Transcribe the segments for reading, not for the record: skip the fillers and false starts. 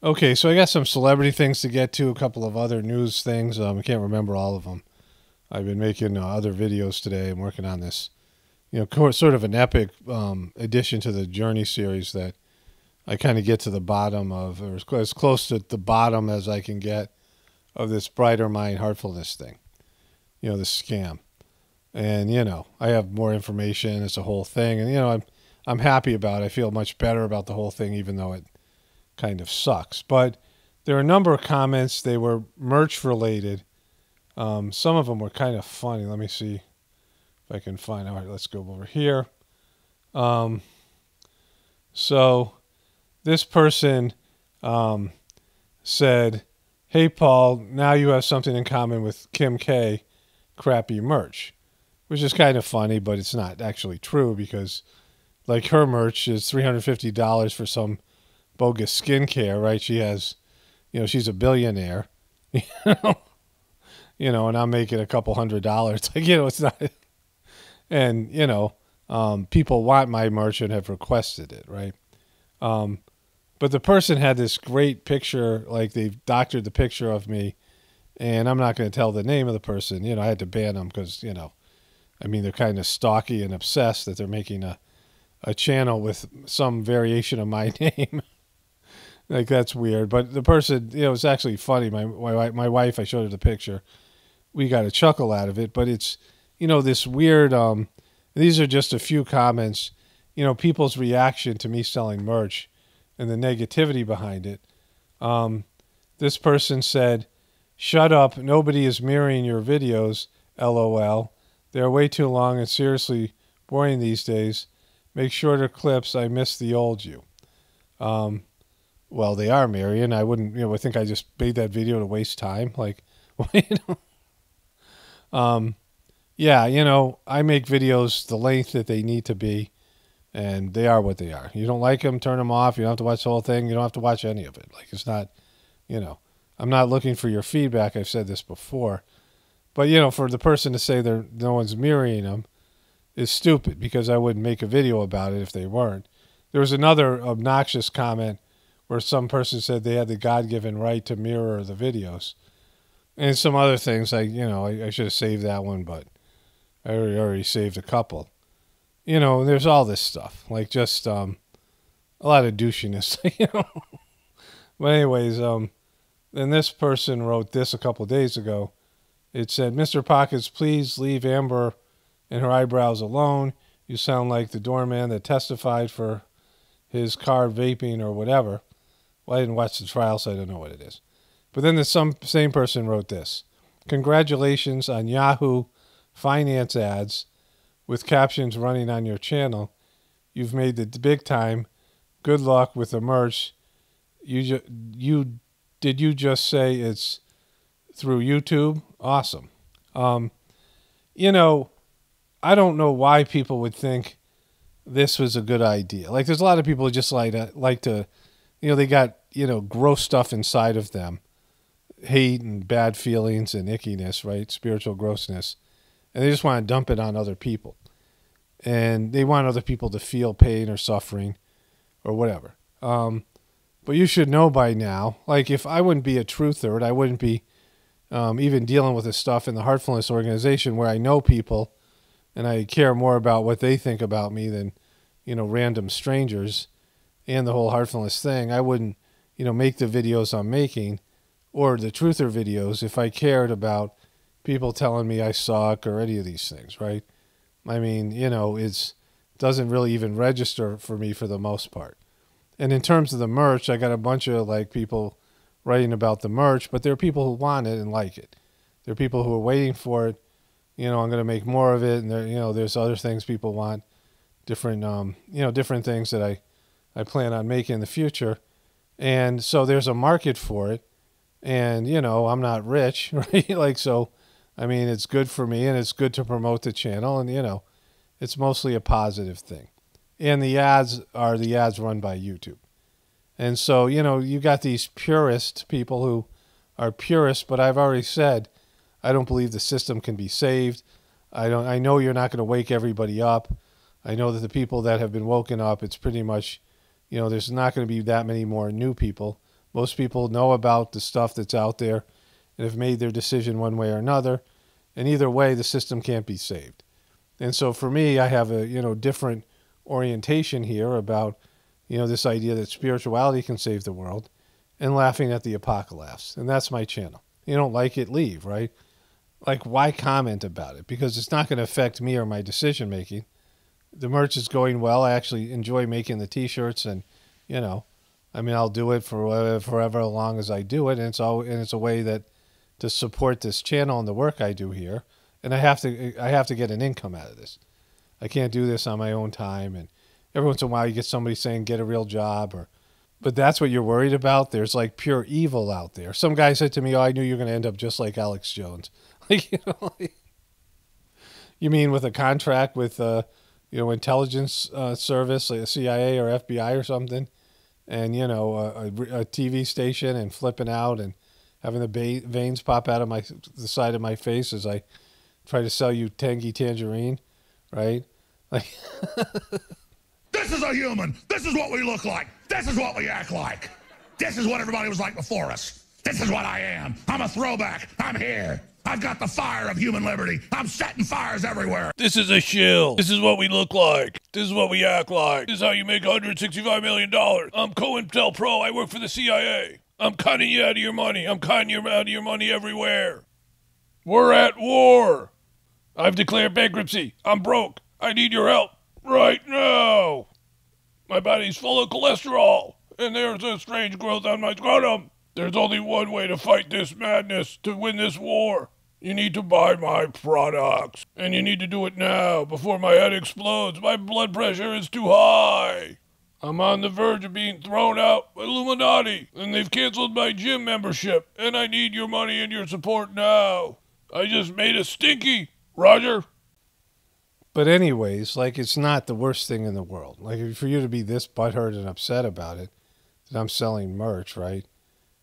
Okay, so I got some celebrity things to get to, a couple of other news things. I can't remember all of them. I've been making other videos today and working on this, sort of an epic addition to the Journey series that I kind of get to the bottom of, or as close to the bottom as I can get of this Brighter Mind Heartfulness thing, this scam. And, I have more information. It's a whole thing. And, I'm happy about it. I feel much better about the whole thing, even though it kind of sucks. But there are a number of comments. They were merch related. Some of them were kind of funny. Let me see if I can find. All right, let's go over here. So this person said, "Hey Paul, now you have something in common with Kim K, crappy merch," which is kind of funny, but it's not actually true because, like, her merch is $350 for some bogus skincare, right? She has, she's a billionaire, and I'm making a couple $100. Like, it's not, and, people want my merch and have requested it, right? But the person had this great picture, like they've doctored the picture of me, and I'm not going to tell the name of the person. I had to ban them because, they're kind of stalky and obsessed that they're making a channel with some variation of my name. Like, that's weird. But the person, it's actually funny. My wife, I showed her the picture. We got a chuckle out of it. But it's, this weird, these are just a few comments, people's reaction to me selling merch and the negativity behind it. This person said, "Shut up. Nobody is mirroring your videos. LOL. They're way too long and seriously boring these days. Make shorter clips. I miss the old you." Well, they are, Marion. I wouldn't, I think I just made that video to waste time. Like, yeah, I make videos the length that they need to be, and they are what they are. You don't like them, turn them off. You don't have to watch the whole thing. You don't have to watch any of it. Like, it's not, I'm not looking for your feedback. I've said this before. But, for the person to say no one's mirroring them is stupid, because I wouldn't make a video about it if they weren't. There was another obnoxious comment where some person said they had the God-given right to mirror the videos. And some other things, I should have saved that one, but I already saved a couple. There's all this stuff, like just a lot of douchiness, But anyways, then this person wrote this a couple of days ago. It said, "Mr. Pockets, please leave Amber and her eyebrows alone. You sound like the doorman that testified for his car vaping or whatever." Well, I didn't watch the trial, so I don't know what it is. But then the same person wrote this: "Congratulations on Yahoo Finance ads with captions running on your channel. You've made the big time. Good luck with the merch. Did you just say it's through YouTube? Awesome." I don't know why people would think this was a good idea. Like, there's a lot of people who just like to, they got, gross stuff inside of them, hate and bad feelings and ickiness, right? Spiritual grossness. And they just want to dump it on other people. And they want other people to feel pain or suffering or whatever. But you should know by now, like, if I wouldn't be a truther, I wouldn't be even dealing with this stuff in the Heartfulness organization, where I know people and I care more about what they think about me than, random strangers, and the whole Heartfulness thing. I wouldn't, make the videos I'm making or the truther videos if I cared about people telling me I suck or any of these things, right? It doesn't really even register for me for the most part. And in terms of the merch, I got a bunch of people writing about the merch, but there are people who want it and like it. There are people who are waiting for it. I'm going to make more of it, and there's other things people want, different things that I plan on making in the future. And so there's a market for it. And, I'm not rich, right? So, it's good for me, and it's good to promote the channel, and, it's mostly a positive thing. And the ads are the ads run by YouTube. And so, you got these purist people who are purists, but I've already said, I don't believe the system can be saved. I know you're not going to wake everybody up. I know that the people that have been woken up, it's pretty much, there's not going to be that many more new people. Most people know about the stuff that's out there and have made their decision one way or another. And either way, the system can't be saved. And so for me, I have a, different orientation here about, this idea that spirituality can save the world and laughing at the apocalypse. And that's my channel. You don't like it, leave, right? Like, why comment about it? Because it's not going to affect me or my decision making. The merch is going well. I actually enjoy making the t-shirts and, I'll do it for forever as long as I do it. And it's a way that to support this channel and the work I do here. And I have to get an income out of this. I can't do this on my own time. And every once in a while you get somebody saying, get a real job. But that's what you're worried about? There's like pure evil out there. Some guy said to me, I knew you were going to end up just like Alex Jones. You mean with a contract with, intelligence service, like a CIA or FBI or something, and, a TV station and flipping out and having the veins pop out of the side of my face as I try to sell you tangerine, right? Like, this is a human. This is what we look like. This is what we act like. This is what everybody was like before us. This is what I am. I'm a throwback. I'm here. I've got the fire of human liberty. I'm setting fires everywhere. This is a shill. This is what we look like. This is what we act like. This is how you make $165 million. I'm COINTELPRO. I work for the CIA. I'm cutting you out of your money. I'm cutting you out of your money everywhere. We're at war. I've declared bankruptcy. I'm broke. I need your help right now. My body's full of cholesterol, and there's a strange growth on my scrotum. There's only one way to fight this madness, to win this war. You need to buy my products, and you need to do it now before my head explodes. My blood pressure is too high. I'm on the verge of being thrown out by Illuminati, and they've canceled my gym membership, and I need your money and your support now. I just made a stinky. Roger. But anyways, like, it's not the worst thing in the world. Like, for you to be this butthurt and upset about it, that I'm selling merch, right?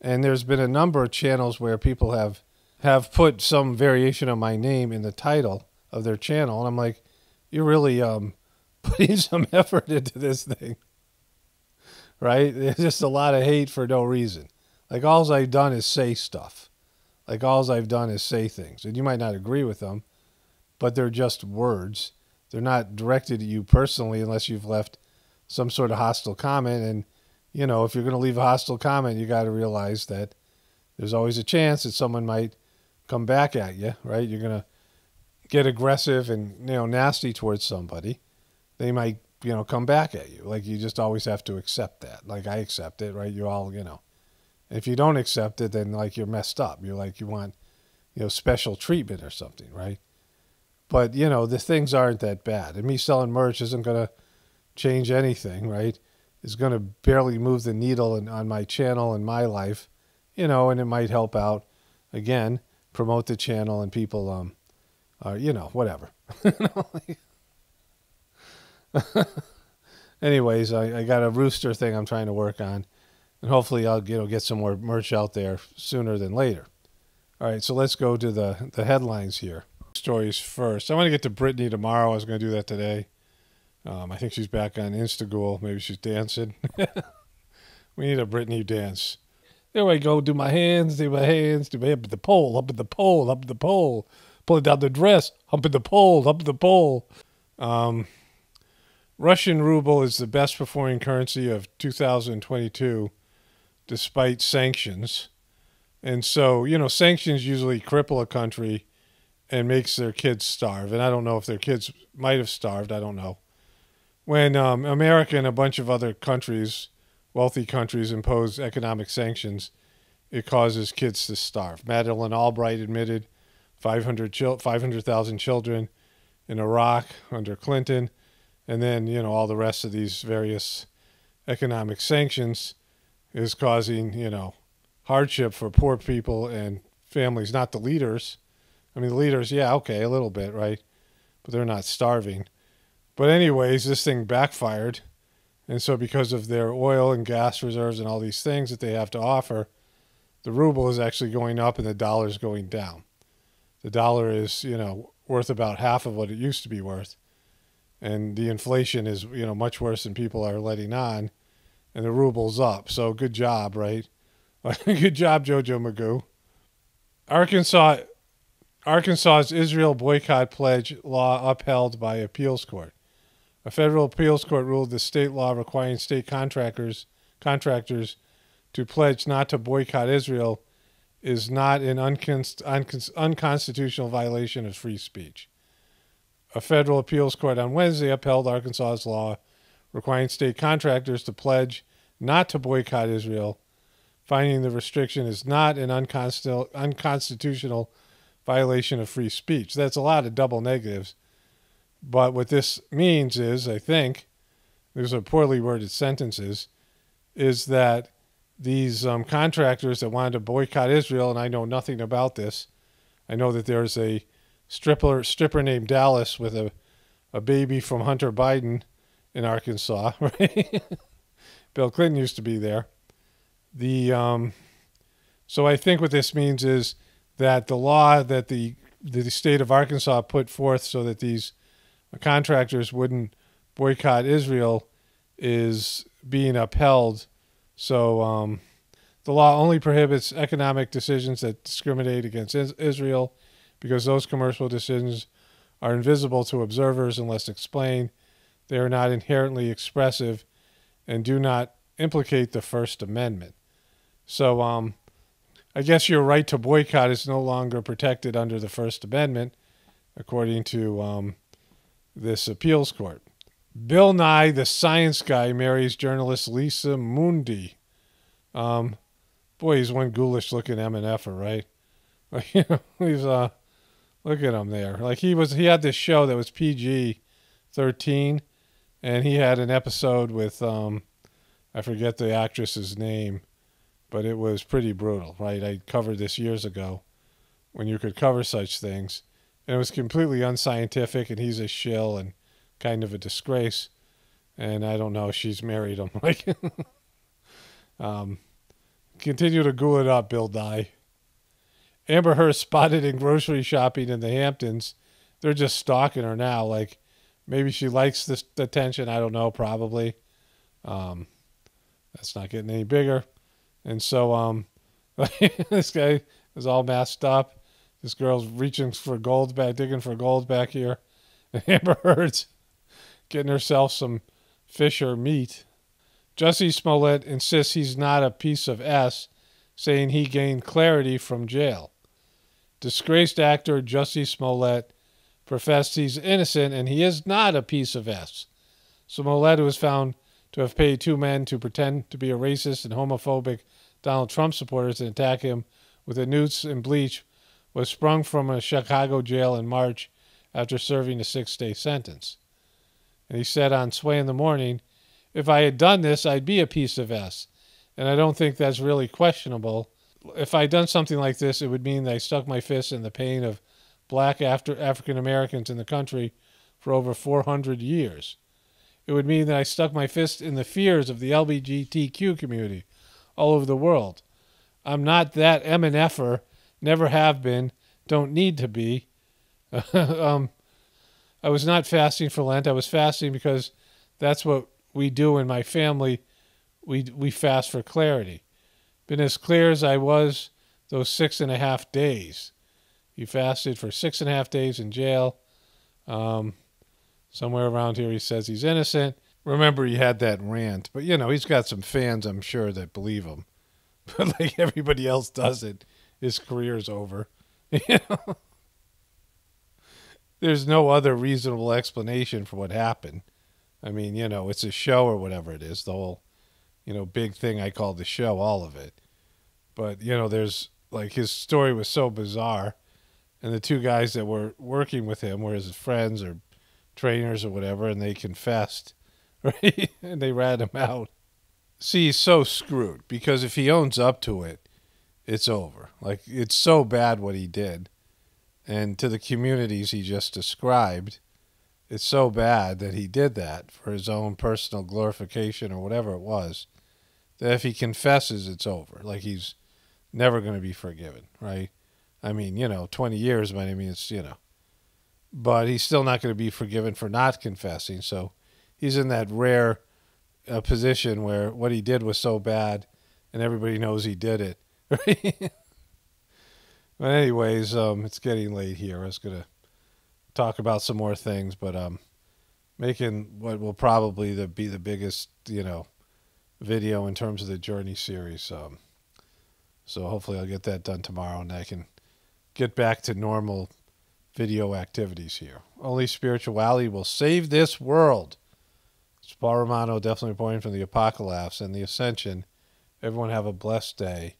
And there's been a number of channels where people have put some variation of my name in the title of their channel. And I'm like, you're really putting some effort into this thing, right? There's just a lot of hate for no reason. Like, all I've done is say stuff. Like, all I've done is say things. And you might not agree with them, but they're just words. They're not directed at you personally unless you've left some sort of hostile comment. And, if you're going to leave a hostile comment, you got to realize that there's always a chance that someone might come back at you, right? You're going to get aggressive and, nasty towards somebody. They might, come back at you. Like, you just always have to accept that. Like, I accept it, right? You all, if you don't accept it, then, like, you're messed up. You're like, you want, special treatment or something, right? But, the things aren't that bad. And me selling merch isn't going to change anything, right? It's going to barely move the needle on my channel and my life, and it might help out, again, promote the channel and people, whatever. Anyways, I got a rooster thing I'm trying to work on, and hopefully I'll, get some more merch out there sooner than later. All right, so let's go to the headlines here. Stories first. I want to get to Brittany tomorrow. I was going to do that today. I think she's back on Instagram. Maybe she's dancing. We need a Brittany dance. There I go. Do my hands. Do my hands. Do my up at the pole. Up at the pole. Up at the pole. Pulling down the dress. Up at the pole. Up at the pole. Russian ruble is the best performing currency of 2022, despite sanctions. And so, sanctions usually cripple a country and makes their kids starve. And I don't know if their kids might have starved. I don't know. When America and a bunch of other countries, wealthy countries, impose economic sanctions, it causes kids to starve. Madeleine Albright admitted 500,000 children in Iraq under Clinton. And then, all the rest of these various economic sanctions is causing, hardship for poor people and families, not the leaders. I mean, the leaders, yeah, okay, a little bit, right? But they're not starving. But anyways, this thing backfired. And so because of their oil and gas reserves and all these things that they have to offer, the ruble is actually going up and the dollar is going down. The dollar is, worth about half of what it used to be worth. And the inflation is, much worse than people are letting on. And the ruble's up. So good job, right? Good job, Jojo Magoo. Arkansas's Israel boycott pledge law upheld by appeals court. A federal appeals court ruled the state law requiring state contractors to pledge not to boycott Israel is not an unconstitutional violation of free speech. A federal appeals court on Wednesday upheld Arkansas's law requiring state contractors to pledge not to boycott Israel, finding the restriction is not an unconstitutional violation of free speech. That's a lot of double negatives. But what this means is, I think, these are poorly worded sentences, is that these contractors that wanted to boycott Israel, and I know nothing about this. I know that there's a stripper named Dallas with a baby from Hunter Biden in Arkansas, right? Bill Clinton used to be there. So I think what this means is that the law that the state of Arkansas put forth so that these contractors wouldn't boycott Israel is being upheld. So the law only prohibits economic decisions that discriminate against Israel because those commercial decisions are invisible to observers unless explained. They are not inherently expressive and do not implicate the First Amendment. So I guess your right to boycott is no longer protected under the First Amendment, according to this appeals court. Bill Nye, the science guy, marries journalist Lisa Mundi. Boy, he's one ghoulish-looking MNFer, right? He's look at him there. Like he had this show that was PG-13, and he had an episode with I forget the actress's name, but it was pretty brutal, right? I covered this years ago when you could cover such things. And it was completely unscientific, and he's a shill and kind of a disgrace. And I don't know, she's married him. Like, continue to ghoul it up, Bill Nye. Amber Heard spotted in grocery shopping in the Hamptons. They're just stalking her now. Like, maybe she likes this attention. I don't know, probably. That's not getting any bigger. And so this guy is all masked up. This girl's reaching for gold back, digging for gold back here. And Amber Heard's getting herself some fish or meat. Jussie Smollett insists he's not a piece of S, saying he gained clarity from jail. Disgraced actor Jussie Smollett professed he's innocent and he is not a piece of S. Smollett, who was found to have paid two men to pretend to be a racist and homophobic Donald Trump supporters and attack him with a noose and bleach, was sprung from a Chicago jail in March after serving a 6-day sentence. And he said on Sway in the Morning, "If I had done this, I'd be a piece of S. And I don't think that's really questionable. If I'd done something like this, it would mean that I stuck my fist in the pain of black African Americans in the country for over 400 years. It would mean that I stuck my fist in the fears of the LGBTQ community all over the world. I'm not that MNFer, never have been, don't need to be. I was not fasting for Lent. I was fasting because that's what we do in my family. We fast for clarity. Been as clear as I was those 6.5 days. He fasted for 6.5 days in jail. Somewhere around here he says he's innocent. Remember, he had that rant. But, he's got some fans, I'm sure, that believe him. But like everybody else doesn't, his career's over. There's no other reasonable explanation for what happened. I mean, it's a show or whatever it is. The whole, big thing I call the show, all of it. But, there's, like, his story was so bizarre. And the two guys that were working with him were his friends or trainers or whatever, and they confessed, right? And they rat him out. See, he's so screwed because if he owns up to it, it's over. Like, it's so bad what he did. And to the communities he just described, it's so bad that he did that for his own personal glorification or whatever it was, that if he confesses, it's over. Like, he's never going to be forgiven, right? I mean, 20 years, but I mean, it's, but he's still not going to be forgiven for not confessing. So he's in that rare position where what he did was so bad and everybody knows he did it. But anyways, it's getting late here. I was going to talk about some more things, but making what will probably be the biggest, video in terms of the Journey series. So hopefully I'll get that done tomorrow, and I can get back to normal video activities here. Only spirituality will save this world. It's Paul Romano, definitely reporting from the Apocalypse and the Ascension. Everyone have a blessed day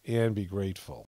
and be grateful.